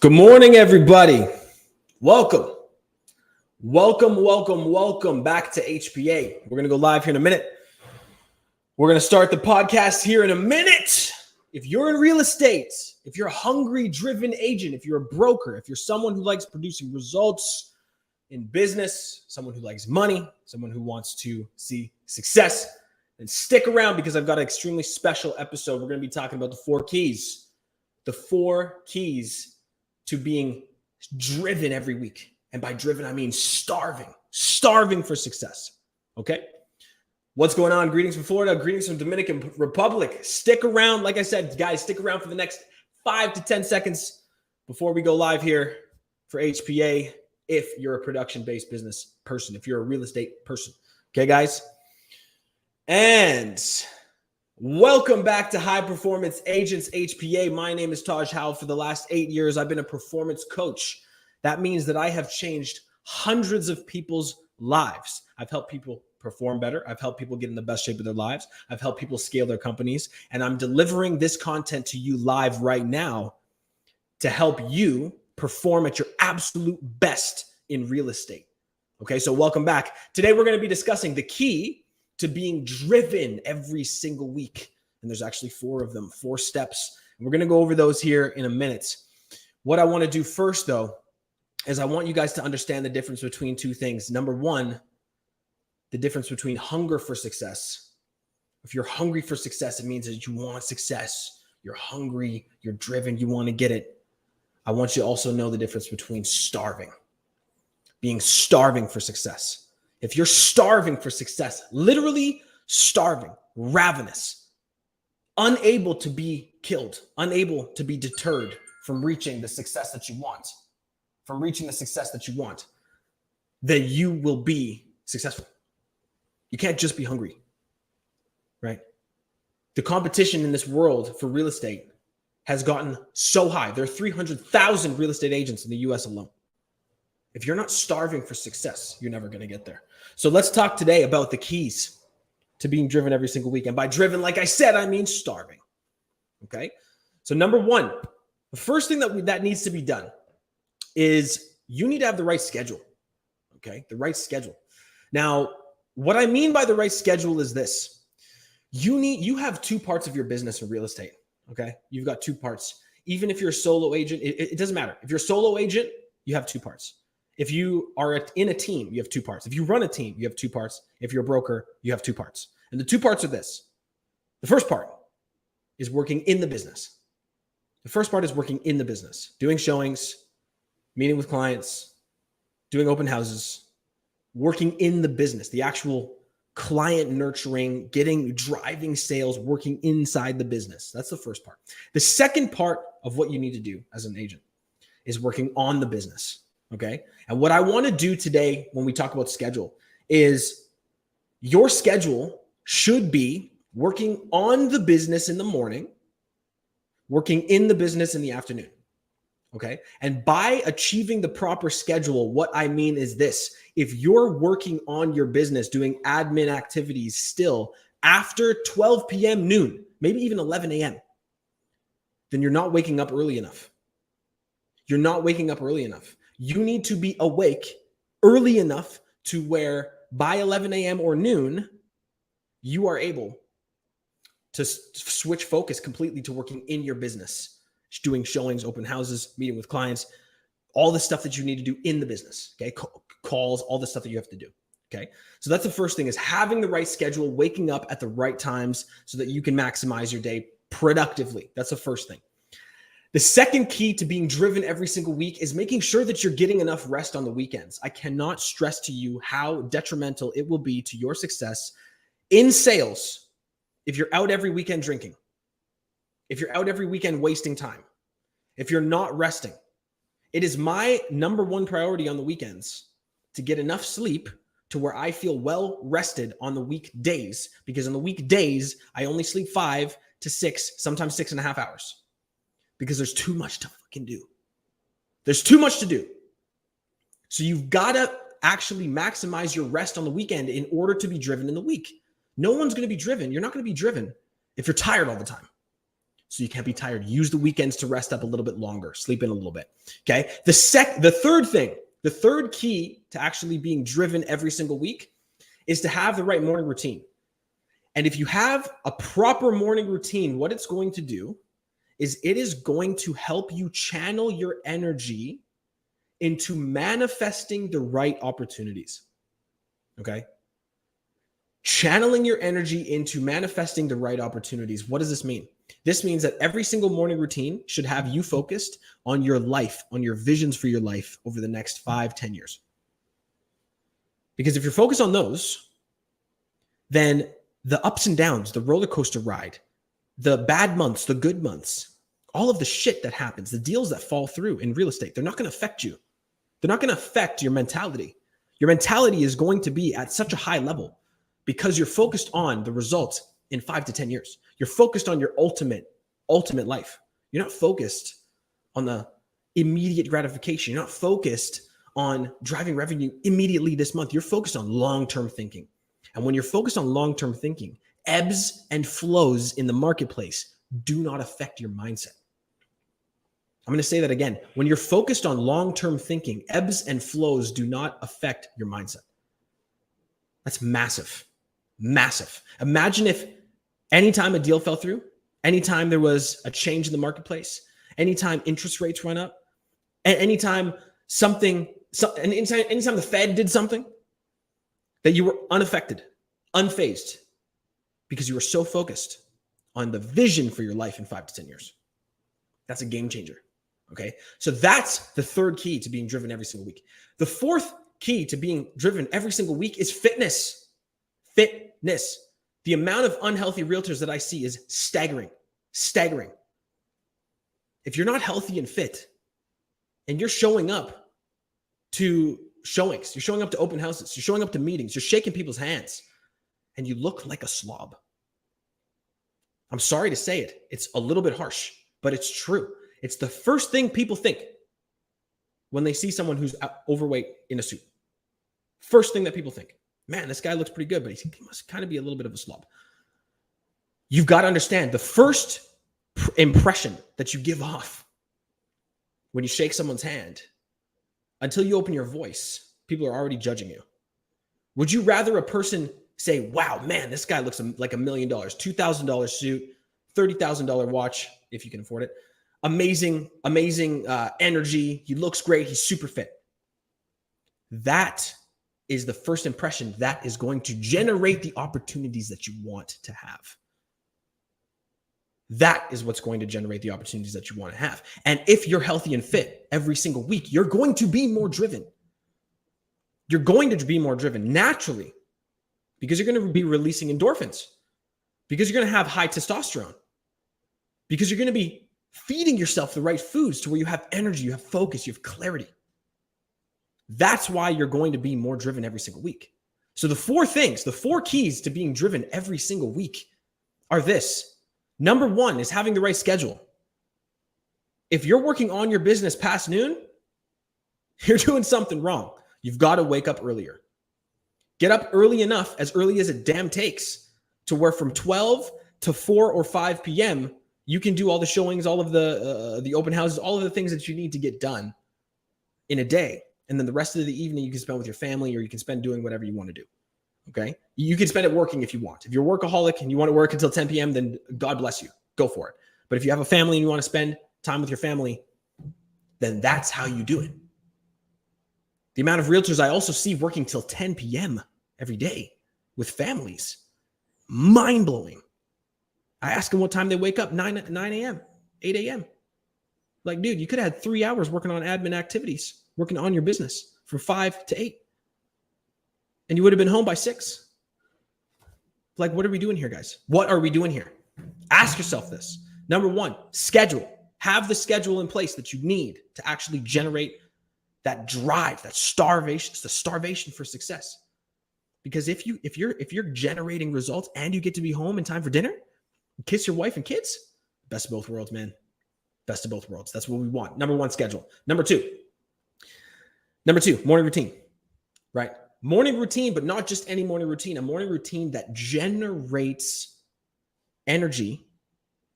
Good morning, everybody. Welcome back to HPA. We're going to go live here in a minute. We're going to start the podcast here in a minute. If you're in real estate, if you're a hungry, driven agent, if you're a broker, if you're someone who likes producing results in business, someone who likes money, someone who wants to see success, then stick around because I've got an extremely special episode. We're going to be talking about the 4 keys. The 4 keys to being driven every week. And by driven, I mean starving for success. Okay. What's going on? Greetings from Florida. Greetings from Dominican Republic. Stick around. Like I said, guys, stick around for the next 5 to 10 seconds before we go live here for HPA. If you're a production-based business person, if you're a real estate person. Okay, guys. And welcome back to High Performance Agents HPA. My name is Taj Howell. For the last 8 years, I've been a performance coach. That means that I have changed hundreds of people's lives. I've helped people perform better. I've helped people get in the best shape of their lives. I've helped people scale their companies. And I'm delivering this content to you live right now to help you perform at your absolute best in real estate. Okay, so welcome back. Today, we're going to be discussing the key to being driven every single week. And there's actually 4 of them, 4 steps. And we're going to go over those here in a minute. What I want to do first, though, is I want you guys to understand the difference between 2 things. Number 1, the difference between hunger for success. If you're hungry for success, it means that you want success. You're hungry, you're driven, you want to get it. I want you to also know the difference between being starving for success. If you're starving for success, literally starving, ravenous, unable to be killed, unable to be deterred from reaching the success that you want, then you will be successful. You can't just be hungry, right? The competition in this world for real estate has gotten so high. There are 300,000 real estate agents in the US alone. If you're not starving for success, you're never going to get there. So let's talk today about the keys to being driven every single week. And by driven, like I said, I mean starving. Okay. So number 1, the first thing that needs to be done is you need to have the right schedule. Okay. The right schedule. Now, what I mean by the right schedule is this. You have 2 parts of your business in real estate. Okay. You've got 2 parts. Even if you're a solo agent, it doesn't matter. If you're a solo agent, you have 2 parts. If you are in a team, you have 2 parts. If you run a team, you have 2 parts. If you're a broker, you have 2 parts. And the 2 parts are this. The first part is working in the business. Doing showings, meeting with clients, doing open houses, working in the business, the actual client nurturing, driving sales, working inside the business. That's the first part. The second part of what you need to do as an agent is working on the business. Okay. And what I want to do today when we talk about schedule is your schedule should be working on the business in the morning, working in the business in the afternoon. Okay. And by achieving the proper schedule, what I mean is this: if you're working on your business, doing admin activities still after 12 p.m. noon, maybe even 11 a.m., then you're not waking up early enough. You need to be awake early enough to where by 11 a.m. or noon, you are able to switch focus completely to working in your business, doing showings, open houses, meeting with clients, all the stuff that you need to do in the business, okay? Calls, all the stuff that you have to do, okay? So that's the first thing, is having the right schedule, waking up at the right times so that you can maximize your day productively. That's the first thing. The second key to being driven every single week is making sure that you're getting enough rest on the weekends. I cannot stress to you how detrimental it will be to your success in sales if you're out every weekend drinking, if you're out every weekend wasting time, if you're not resting. It is my number 1 priority on the weekends to get enough sleep to where I feel well rested on the weekdays, because on the weekdays, I only sleep 5 to 6, sometimes 6.5 hours. Because there's too much to fucking do. There's too much to do. So you've got to actually maximize your rest on the weekend in order to be driven in the week. No one's going to be driven. You're not going to be driven if you're tired all the time. so you can't be tired. Use the weekends to rest up a little bit longer, sleep in a little bit. Okay. The third key to actually being driven every single week is to have the right morning routine. And if you have a proper morning routine, what it's going to do is it is going to help you channel your energy into manifesting the right opportunities. Okay. Channeling your energy into manifesting the right opportunities. What does this mean? This means that every single morning routine should have you focused on your life, on your visions for your life over the next 5-10 years. Because if you're focused on those, then the ups and downs, the roller coaster ride, the bad months, the good months, all of the shit that happens, the deals that fall through in real estate, they're not going to affect you. They're not going to affect your mentality. Your mentality is going to be at such a high level because you're focused on the results in 5 to 10 years. You're focused on your ultimate life. You're not focused on the immediate gratification. You're not focused on driving revenue immediately this month. You're focused on long-term thinking. And when you're focused on long-term thinking, ebbs and flows in the marketplace do not affect your mindset. I'm going to say that again. When you're focused on long-term thinking, ebbs and flows do not affect your mindset. That's massive. Massive. Imagine if anytime a deal fell through, anytime there was a change in the marketplace, anytime interest rates went up, and anytime anytime the Fed did something, that you were unaffected, unfazed, because you were so focused on the vision for your life in 5 to 10 years. That's a game changer. Okay. So that's the third key to being driven every single week. The fourth key to being driven every single week is fitness. Fitness. The amount of unhealthy realtors that I see is staggering. Staggering. If you're not healthy and fit and you're showing up to showings, you're showing up to open houses, you're showing up to meetings, you're shaking people's hands, and you look like a slob. I'm sorry to say it. It's a little bit harsh, but it's true. It's the first thing people think when they see someone who's overweight in a suit. First thing that people think, man, this guy looks pretty good, but he must kind of be a little bit of a slob. You've got to understand the first impression that you give off when you shake someone's hand, until you open your voice, people are already judging you. Would you rather a person say, wow, man, this guy looks like $1 million, $2,000 suit, $30,000 watch, if you can afford it. Amazing energy. He looks great. He's super fit. That is the first impression that is going to generate the opportunities that you want to have. That is what's going to generate the opportunities that you want to have. And if you're healthy and fit every single week, you're going to be more driven. You're going to be more driven naturally because you're going to be releasing endorphins, because you're going to have high testosterone, because you're going to be feeding yourself the right foods to where you have energy, you have focus, you have clarity. That's why you're going to be more driven every single week. So the four keys to being driven every single week are this. Number one is having the right schedule. If you're working on your business past noon, you're doing something wrong. You've got to wake up earlier. Get up early enough, as early as it damn takes, to where from 12 to 4 or 5 p.m., you can do all the showings, all of the open houses, all of the things that you need to get done in a day. And then the rest of the evening you can spend with your family, or you can spend doing whatever you want to do. Okay. You can spend it working if you want. If you're a workaholic and you want to work until 10 p.m., then God bless you. Go for it. But if you have a family and you want to spend time with your family, then that's how you do it. The amount of realtors I also see working till 10 p.m. every day with families, mind-blowing. I ask them what time they wake up, 9 a.m., 8 a.m. Like, dude, you could have had 3 hours working on admin activities, working on your business from 5 to 8. And you would have been home by 6. Like, what are we doing here, guys? What are we doing here? Ask yourself this. Number one, schedule. Have the schedule in place that you need to actually generate that drive, that starvation. It's the starvation for success. Because if you're generating results and you get to be home in time for dinner, kiss your wife and kids, best of both worlds, man. Best of both worlds. That's what we want. Number one, schedule. Number two, morning routine, right? Morning routine, but not just any morning routine, a morning routine that generates energy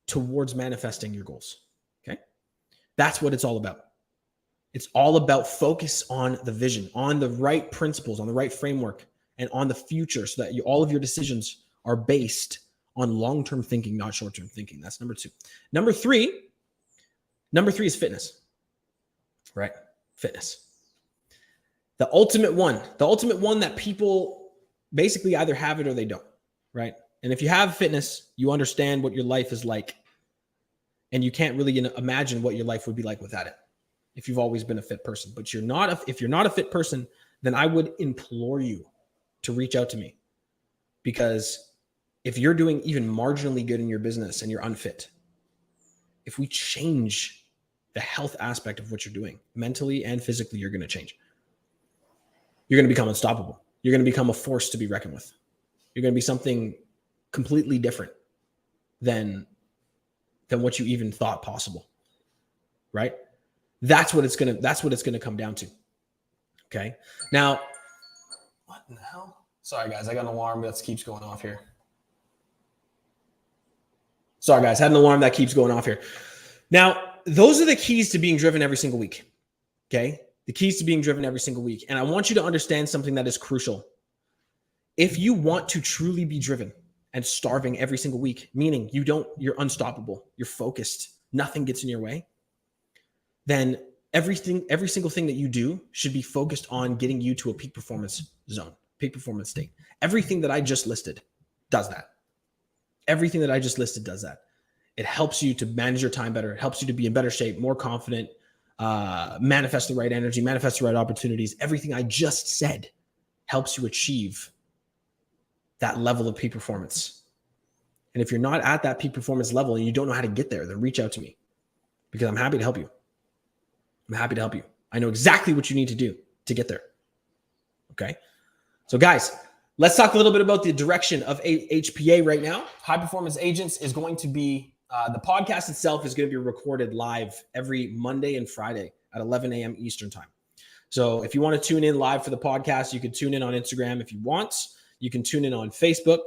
towards manifesting your goals. Okay. That's what it's all about. It's all about focus on the vision, on the right principles, on the right framework, and on the future, so that all of your decisions are based on long-term thinking, not short-term thinking. That's number two. Number three is fitness, right? Fitness. The ultimate one that people basically either have it or they don't, right? And if you have fitness, you understand what your life is like, and you can't really imagine what your life would be like without it, if you've always been a fit person. But if you're not a fit person, then I would implore you to reach out to me, because if you're doing even marginally good in your business and you're unfit, if we change the health aspect of what you're doing mentally and physically, you're going to change. You're going to become unstoppable. You're going to become a force to be reckoned with. You're going to be something completely different than what you even thought possible, right? That's what it's going to come down to. Okay. Now, what in the hell? Sorry guys, I got an alarm that keeps going off here. Sorry guys, had an alarm that keeps going off here. Now, those are the keys to being driven every single week. Okay. The keys to being driven every single week. And I want you to understand something that is crucial. If you want to truly be driven and starving every single week, meaning you're unstoppable, you're focused, nothing gets in your way, then every single thing that you do should be focused on getting you to a peak performance zone, peak performance state. Everything that I just listed does that. Everything that I just listed does that. It helps you to manage your time better. It helps you to be in better shape, more confident, manifest the right energy, manifest the right opportunities. Everything I just said helps you achieve that level of peak performance. And if you're not at that peak performance level and you don't know how to get there, then reach out to me, because I'm happy to help you. I'm happy to help you. I know exactly what you need to do to get there. Okay. So guys, let's talk a little bit about the direction of HPA right now. High Performance Agents is going to be, the podcast itself is going to be recorded live every Monday and Friday at 11 a.m. Eastern time. So if you want to tune in live for the podcast, you can tune in on Instagram if you want. You can tune in on Facebook.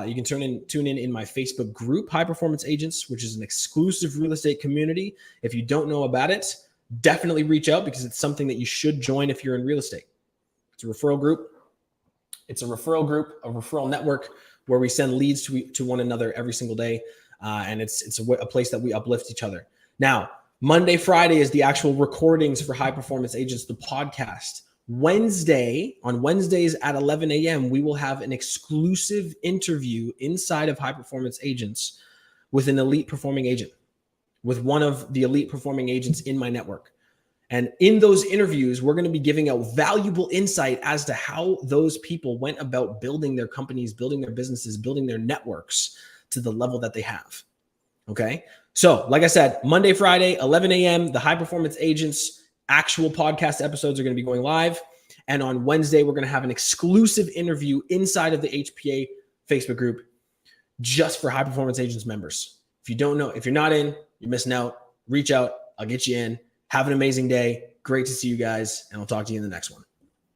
You can tune in my Facebook group, High Performance Agents, which is an exclusive real estate community. If you don't know about it, definitely reach out, because it's something that you should join if you're in real estate. It's a referral group. It's a referral network where we send leads to one another every single day. And it's a place that we uplift each other. Now, Monday, Friday is the actual recordings for High Performance Agents, the podcast. On Wednesdays at 11 a.m., we will have an exclusive interview inside of High Performance Agents with an elite performing agent, with one of the elite performing agents in my network. And in those interviews, we're going to be giving out valuable insight as to how those people went about building their companies, building their businesses, building their networks to the level that they have. Okay. So like I said, Monday, Friday, 11 a.m., the High Performance Agents actual podcast episodes are going to be going live. And on Wednesday, we're going to have an exclusive interview inside of the HPA Facebook group just for High Performance Agents members. If you don't know, if you're not in, you're missing out. Reach out. I'll get you in. Have an amazing day. Great to see you guys. And I'll talk to you in the next one.